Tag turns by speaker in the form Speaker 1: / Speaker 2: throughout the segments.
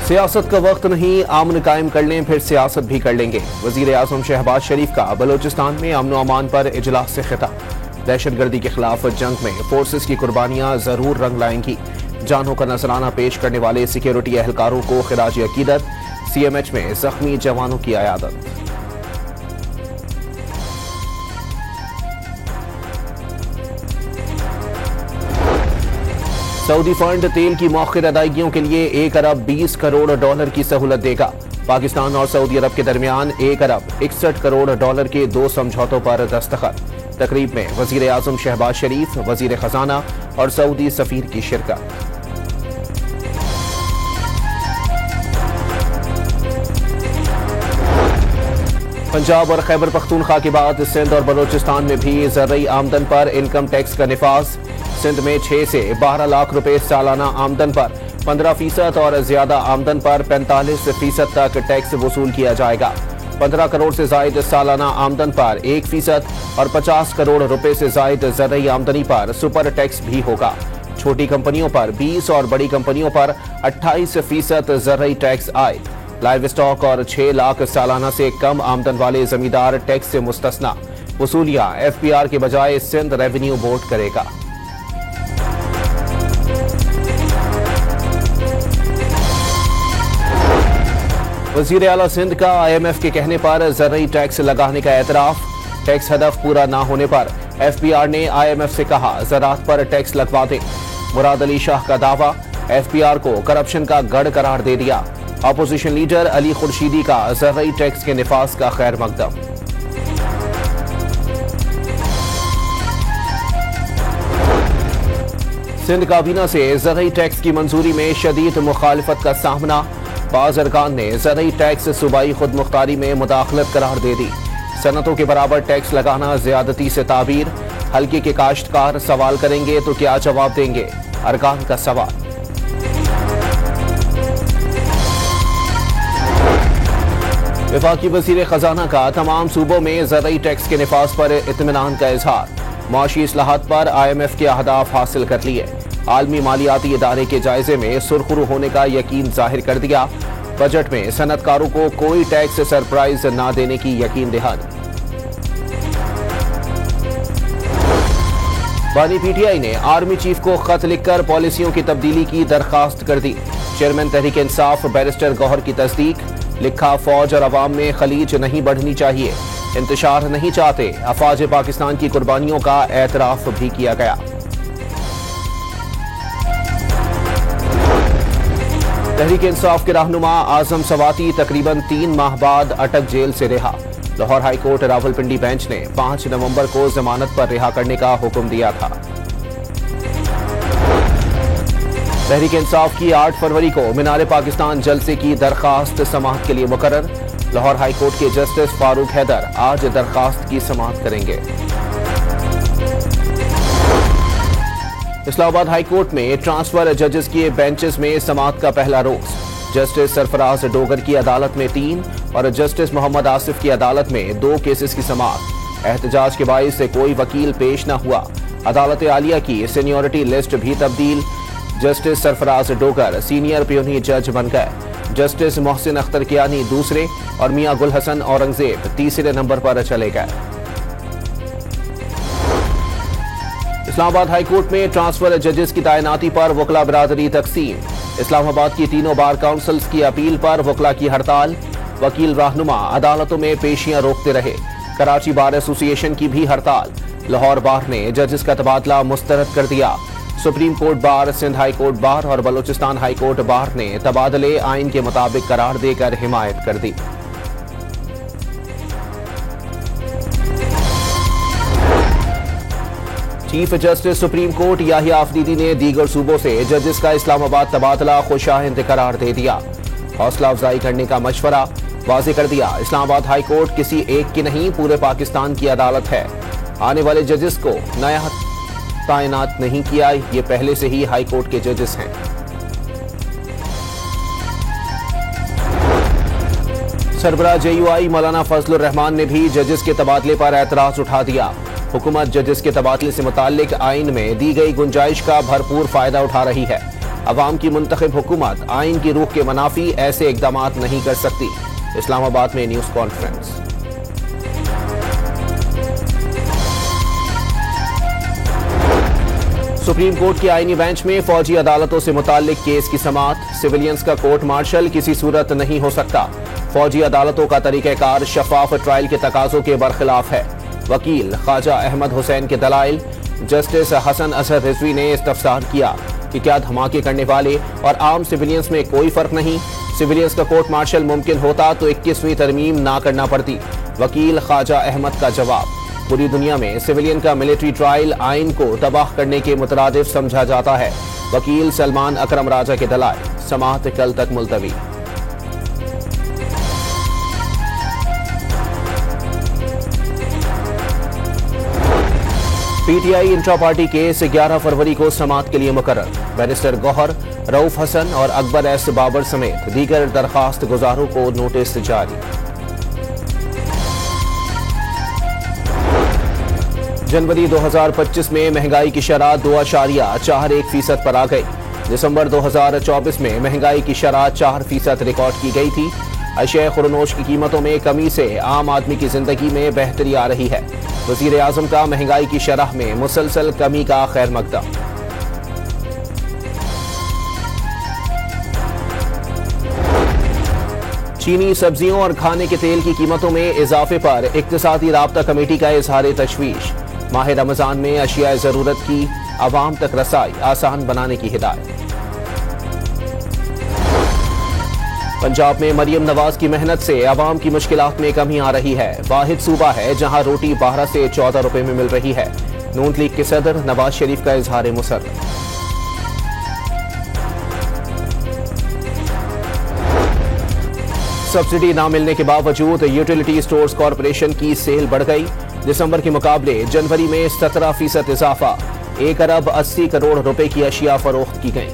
Speaker 1: सियासत का वक्त नहीं, अमन कायम कर लें फिर सियासत भी कर लेंगे। वजीर आजम शहबाज शरीफ का बलोचिस्तान में अमन अमान पर इजलास से खिताब। दहशतगर्दी के खिलाफ जंग में फोर्सेस की कुर्बानियां जरूर रंग लाएंगी। जानों का नजराना पेश करने वाले सिक्योरिटी एहलकारों को खिराज अकीदत। CMH में जख्मी जवानों की अयादत। सऊदी फंड तेल की मौखिर अदायगियों के लिए 1 अरब 20 करोड़ डॉलर की सहूलत देगा। पाकिस्तान और सऊदी अरब के दरमियान 1 अरब 61 करोड़ डॉलर के 2 समझौतों पर दस्तखत। तकरीब में वजीर आजम शहबाज शरीफ, वजीर खजाना और सऊदी सफीर की शिरकत। पंजाब और खैबर पख्तूनख्वा के बाद सिंध और बलोचिस्तान में भी ज़रई आमदन पर इनकम टैक्स का निफाज। सिंध में 6 से 12 लाख रुपए सालाना आमदन पर 15% और ज्यादा आमदन पर 45% तक टैक्स वसूल किया जाएगा। 15 करोड़ से जायद सालाना आमदन पर 1% और 50 करोड़ रुपए से जायद ज़रई आमदनी पर सुपर टैक्स भी होगा। छोटी कंपनियों पर 20 और बड़ी कंपनियों पर 28% ज़रई टैक्स आए। लाइव स्टॉक और 6 लाख सालाना से कम आमदन वाले जमींदार टैक्स से मुस्तस्ना। वसूलियां FPR के बजाय सिंध रेवेन्यू बोर्ड करेगा। वजीर आला सिंध का IMF के कहने पर ज़रई टैक्स लगाने का एतराफ। टैक्स हदफ पूरा न होने पर FPR ने IMF से कहा ज़राअत पर टैक्स लगवा दे। मुराद अली शाह का दावा, FPR को करप्शन का गढ़ करार दे दिया। अपोजिशन लीडर अली खुर्शीदी का ज़रई टैक्स के निफाज का खैर मकदम। सिंध काबीना से ज़रई टैक्स की मंजूरी में शदीद मुखालिफत का सामना। बाज़ अरकान ने ज़रई टैक्स सूबाई खुद मुख्तारी में मुदाखलत करार दे दी। सनतों के बराबर टैक्स लगाना ज़्यादती से ताबीर। हल्के के काश्तकार सवाल करेंगे तो क्या जवाब देंगे, अरकान का सवाल। वफाकी वज़ीर खजाना का तमाम सूबों में ज़रई टैक्स के निफाज पर इत्मीनान का इजहार। माशी इस्लाहात पर IMF के अहदाफ हासिल कर लिए। आलमी मालियाती इदारे के जायजे में सुरखरू होने का यकीन जाहिर कर दिया। बजट में सनतकारों को कोई टैक्स सरप्राइज न देने की यकीन दहानी। बानी PTI ने आर्मी चीफ को खत लिखकर पॉलिसियों की तब्दीली की दरखास्त कर दी। चेयरमैन तहरीक इंसाफ बैरिस्टर गौहर की तस्दीक। लिखा, फौज और अवाम में खलीज नहीं बढ़नी चाहिए, इंतशार नहीं चाहते। अफवाज पाकिस्तान की कुर्बानियों का एतराफ भी किया गया। तहरीक इंसाफ के रहनुमा आजम सवाती तकरीबन 3 माह बाद अटक जेल से रिहा। लाहौर हाईकोर्ट रावलपिंडी बेंच ने 5 नवंबर को जमानत पर रिहा करने का हुक्म दिया था। तहरीक इंसाफ की 8 फरवरी को मीनार पाकिस्तान जलसे की दरखास्त समाअत के लिए मुकर्रर। लाहौर हाईकोर्ट के जस्टिस फारूक हैदर आज दरखास्त की समाअत करेंगे। इस्लामाबाद हाईकोर्ट में ट्रांसफर जजेस के बेंचेस में समाअत का पहला रोज। जस्टिस सरफराज डोगर की अदालत में 3 और जस्टिस मोहम्मद आसिफ की अदालत में 2 केसेस की समाअत। एहतजाज के बाइस से कोई वकील पेश न हुआ। अदालत आलिया की सीनियरिटी लिस्ट भी तब्दील। Justice Sarfaraz Dogar senior puny जज बन गए। जस्टिस मोहसिन अख्तर कियानी दूसरे और मियां गुल हसन औरंगजेब तीसरे नंबर पर चले गए। इस्लामाबाद हाईकोर्ट में ट्रांसफर जजेस की तैनाती पर वकला बरादरी तकसीम। इस्लामाबाद की तीनों बार काउंसिल्स की अपील पर वकला की हड़ताल। वकील रहनुमा अदालतों में पेशियां रोकते रहे। कराची बार एसोसिएशन की भी हड़ताल। लाहौर बार ने जजेस का तबादला मुस्तरद कर दिया। Supreme court bar, Sindh high court bar और बलोचिस्तान हाई कोर्ट बार ने तबादले आइन के मुताबिक करार देकर हिमायत कर दी। Chief justice supreme court Yahya Afridi ने दीगर सूबों से जजेस का इस्लामाबाद तबादला खुशाइंद करार दे दिया। हौसला अफजाई करने का मशवरा वाज़े कर दिया। इस्लामाबाद हाई कोर्ट किसी एक की नहीं, पूरे पाकिस्तान की अदालत है। आने वाले जजेस को नया तैनात नहीं किया, ये पहले से ही हाई कोर्ट के जजेस हैं। सरबराह JUI मौलाना फजलुर रहमान ने भी जजेस के तबादले पर एतराज उठा दिया। हुकूमत जजेस के तबादले से मुताल्लिक आइन में दी गई गुंजाइश का भरपूर फायदा उठा रही है। अवाम की मुंतखब हुकूमत आइन की रूह के मनाफी ऐसे इकदाम नहीं कर सकती। इस्लामाबाद में न्यूज कॉन्फ्रेंस। सुप्रीम कोर्ट की आईनी बेंच में फौजी अदालतों से मुताल्लिक केस की समाअत। सिविलियंस का कोर्ट मार्शल किसी सूरत नहीं हो सकता। फौजी अदालतों का तरीक़ेकार शफाफ ट्रायल के तकाजों के बरखिलाफ है। वकील ख्वाजा अहमद हुसैन के दलाइल। जस्टिस हसन असद रिजवी ने इस्तफसार किया कि क्या धमाके करने वाले और आम सिविलियंस में कोई फर्क नहीं? सिविलियंस का कोर्ट मार्शल मुमकिन होता तो 21वीं तरमीम ना करना पड़ती। वकील ख्वाजा अहमद का जवाब, पूरी दुनिया में सिविलियन का मिलिट्री ट्रायल आइन को तबाह करने के मुतरादिफ समझा जाता है। वकील सलमान अकरम राजा के दलाइल। समाअत कल तक मुलतवी। पीटीआई इंट्रा पार्टी केस 11 फरवरी को समाअत के लिए मुकर्रर। बैरिस्टर गौहर, रऊफ हसन और अकबर एस बाबर समेत दीगर दरखास्त गुजारों को नोटिस जारी। जनवरी 2025 में महंगाई की शरह 2.41% पर आ गई। दिसंबर 2024 में महंगाई की शरह 4% रिकॉर्ड की गई थी। अशय खुरनोश की कीमतों में कमी से आम आदमी की जिंदगी में बेहतरी आ रही है। वजीर आजम का महंगाई की शरह में मुसलसल कमी का खैर मकदम। चीनी सब्जियों और खाने के तेल की कीमतों में इजाफे पर इक्तिसादी राब्ता कमेटी का इजहार तशवीश। माह रमजान में अशियाए जरूरत की आवाम तक रसाई आसान बनाने की हिदायत। पंजाब में मरियम नवाज की मेहनत से आवाम की मुश्किलात में कमी आ रही है। वाहिद सूबा है जहां रोटी 12 से 14 रुपए में मिल रही है। नून लीग के सदर नवाज शरीफ का इजहार मुसर्रत। सब्सिडी न मिलने के बावजूद यूटिलिटी स्टोर्स कॉरपोरेशन की सेल बढ़ गई। दिसंबर के मुकाबले जनवरी में 17% इजाफा। 1 अरब 80 करोड़ रुपए की अशिया फरोख्त की गई।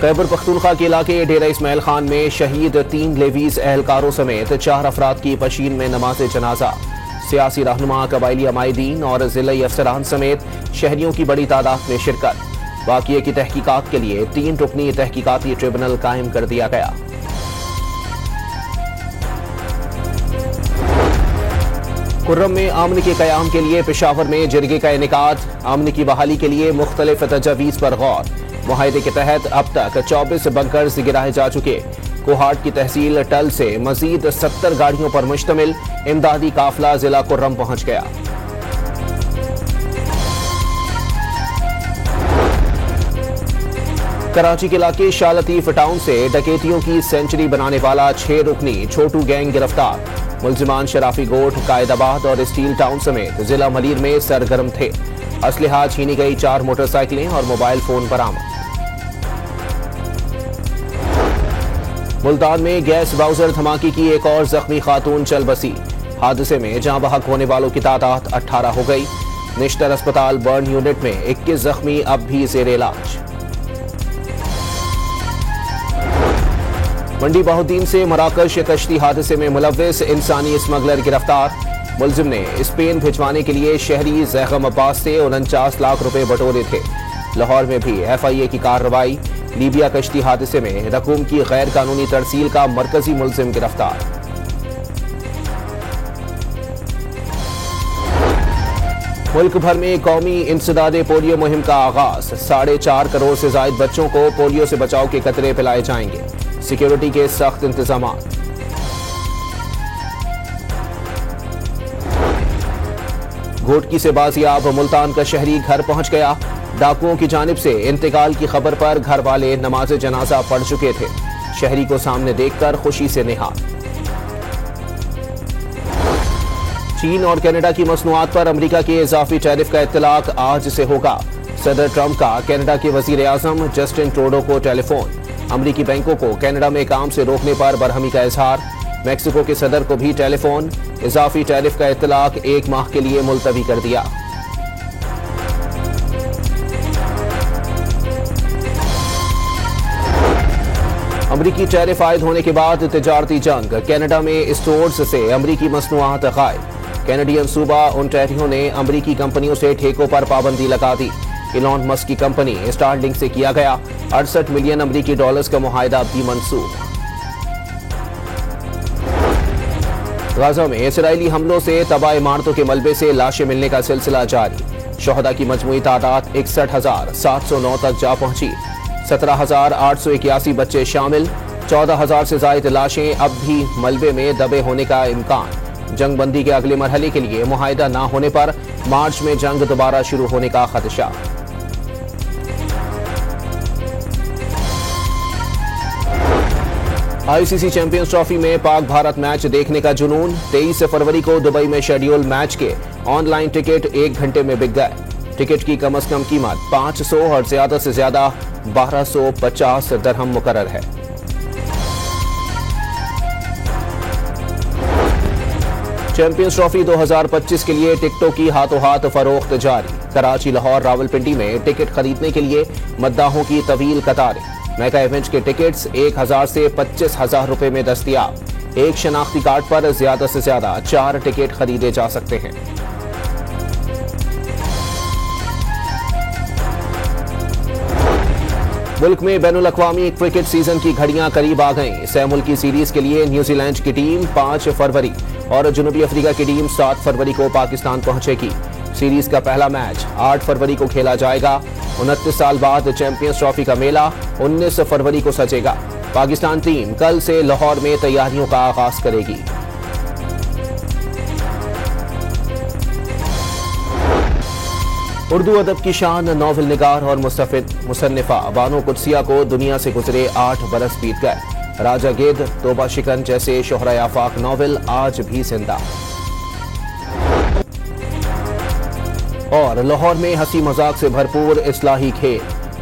Speaker 1: खैबर पख्तूनख्वा के इलाके डेरा इस्माइल खान में शहीद 3 लेवीज एहलकारों समेत 4 अफराद की पशीन में नमाज जनाजा। सियासी रहनुमा, कबायली अमायदीन और जिला अफसरान समेत शहरियों की बड़ी तादाद में शिरकत। वाक़िए की तहकीकात के लिए 3 रुकनी तहकीकाती ट्रिब्यूनल कायम कर दिया गया। कुर्रम में अमन के क़याम के लिए पेशावर में जरगे का इनेकाद। अमन की बहाली के लिए मुख्तलिफ तजावीज़ पर गौर। मुआहदे के तहत अब तक 24 बंकर्स गिराए जा चुके। कोहाट की तहसील टल से मजीद 70 गाड़ियों पर मुश्तमिल इमदादी काफिला जिला कुर्रम पहुंच गया। कराची के इलाके शाह लतीफ टाउन से डकैतियों की सेंचुरी बनाने वाला 6 रुकनी छोटू गैंग गिरफ्तार। मुलजिमान शराफी गोट, कायदाबाद और स्टील टाउन समेत जिला मलीर में सरगर्म थे। असलहा छीनी गई 4 मोटरसाइकिलें और मोबाइल फोन बरामद। मुल्तान में गैस बाउजर धमाके की एक और जख्मी खातून चल बसी। हादसे में जाँ बहक होने वालों की तादाद 18 हो गई। निश्तर अस्पताल बर्न यूनिट में 21 जख्मी अब भी जेर इलाज। मंडी बहुद्दीन से मराकश कश्ती हादसे में मुलव्विस इंसानी स्मगलर गिरफ्तार। मुलजिम ने स्पेन भिजवाने के लिए शहरी जैगम अब्बास से 49 लाख रुपए बटोरे थे। लाहौर में भी FIA की कार्रवाई। लीबिया कश्ती हादसे में रकूम की गैर कानूनी तरसील का मरकजी मुलजिम गिरफ्तार। मुल्क भर में कौमी इंसदादे पोलियो मुहिम का आगाज। 4.5 करोड़ से ज्यादा बच्चों को पोलियो से बचाव के कतरे पिलाए जाएंगे। सिक्योरिटी के सख्त इंतजाम। घोटकी से बाजियाब मुल्तान का शहरी घर पहुंच गया। डाकुओं की जानिब से इंतकाल की खबर पर घर वाले नमाज जनाजा पढ़ चुके थे। शहरी को सामने देखकर खुशी से निहाल। चीन और कनाडा की मसनूआत पर अमेरिका के इजाफी टैरिफ का इत्तलाक आज से होगा। सदर ट्रंप का कनाडा के वजीर आजम जस्टिन ट्रूडो को टेलीफोन। अमेरिकी बैंकों को कनाडा में काम से रोकने पर बरहमी का इजहार। मैक्सिको के सदर को भी टेलीफोन। इजाफी टैरिफ का इत्तलाक 1 माह के लिए मुलतवी कर दिया। अमरीकी टैरिफ आयद होने के बाद तिजारती जंग। कनाडा में स्टोर्स से अमरीकी मसनूआत गायब। कैनेडियन सूबा ओंटारियो ने अमेरिकी कंपनियों से ठेकों पर पाबंदी लगा दी। इलॉन मस्क की कंपनी स्टारलिंक से किया गया 68 मिलियन अमेरिकी डॉलर्स का मुआहदा भी मंसूख। गाजा में इजरायली हमलों से तबाह इमारतों के मलबे से लाशें मिलने का सिलसिला जारी। शोहदा की मजमूई तादाद 61,709 तक जा पहुंची। 17,881 बच्चे शामिल। 14,000 से ज्यादा लाशें अब भी मलबे में दबे होने का इम्कान। जंगबंदी के अगले मरहले के लिए मुआहदा न होने पर मार्च में जंग दोबारा शुरू होने का खदशा। आईसीसी चैंपियंस ट्रॉफी में पाक भारत मैच देखने का जुनून। 23 फरवरी को दुबई में शेड्यूल मैच के ऑनलाइन टिकट 1 घंटे में बिक गए। टिकट की कम से कम कीमत 500 और ज्यादा से ज्यादा 1250 दिरहम मुकर्रर है। चैंपियंस ट्रॉफी 2025 के लिए टिकटों की हाथों हाथ फरोख्त जारी। कराची, लाहौर, रावलपिंडी में टिकट खरीदने के लिए मद्दाहों की तवील कतारें। मेगा इवेंट के टिकट्स 1,000 से 25,000 रुपए में दस्तयाब। एक शनाख्ती कार्ड पर ज्यादा से ज्यादा 4 टिकट खरीदे जा सकते हैं। मुल्क में बैनुल-अक़वामी क्रिकेट सीजन की घड़ियां करीब आ गईं। सह मुल्की सीरीज के लिए न्यूजीलैंड की टीम 5 फरवरी और जनूबी अफ्रीका की टीम 7 फरवरी को पाकिस्तान पहुंचेगी। सीरीज का पहला मैच 8 फरवरी को खेला जाएगा। 29 साल बाद चैंपियंस ट्रॉफी का मेला 19 फरवरी को सजेगा। पाकिस्तान टीम कल से लाहौर में तैयारियों का आगाज करेगी। उर्दू अदब की शान नॉवल निगार और मुसन्निफा बानो कुदसिया को दुनिया से गुजरे 8 बरस बीत गए। राजा गेद, तोबा शिकन जैसे शोहरा आफाक नॉवल आज भी जिंदा। और लाहौर में हंसी मजाक से भरपूर इस्लाही खेल।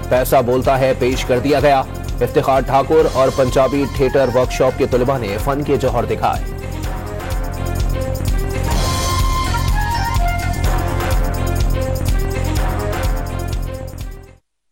Speaker 1: पैसा बोलता है पेश कर दिया गया। इफ्तिखार ठाकुर और पंजाबी थिएटर वर्कशॉप के तलबा ने फन के जौहर दिखाए।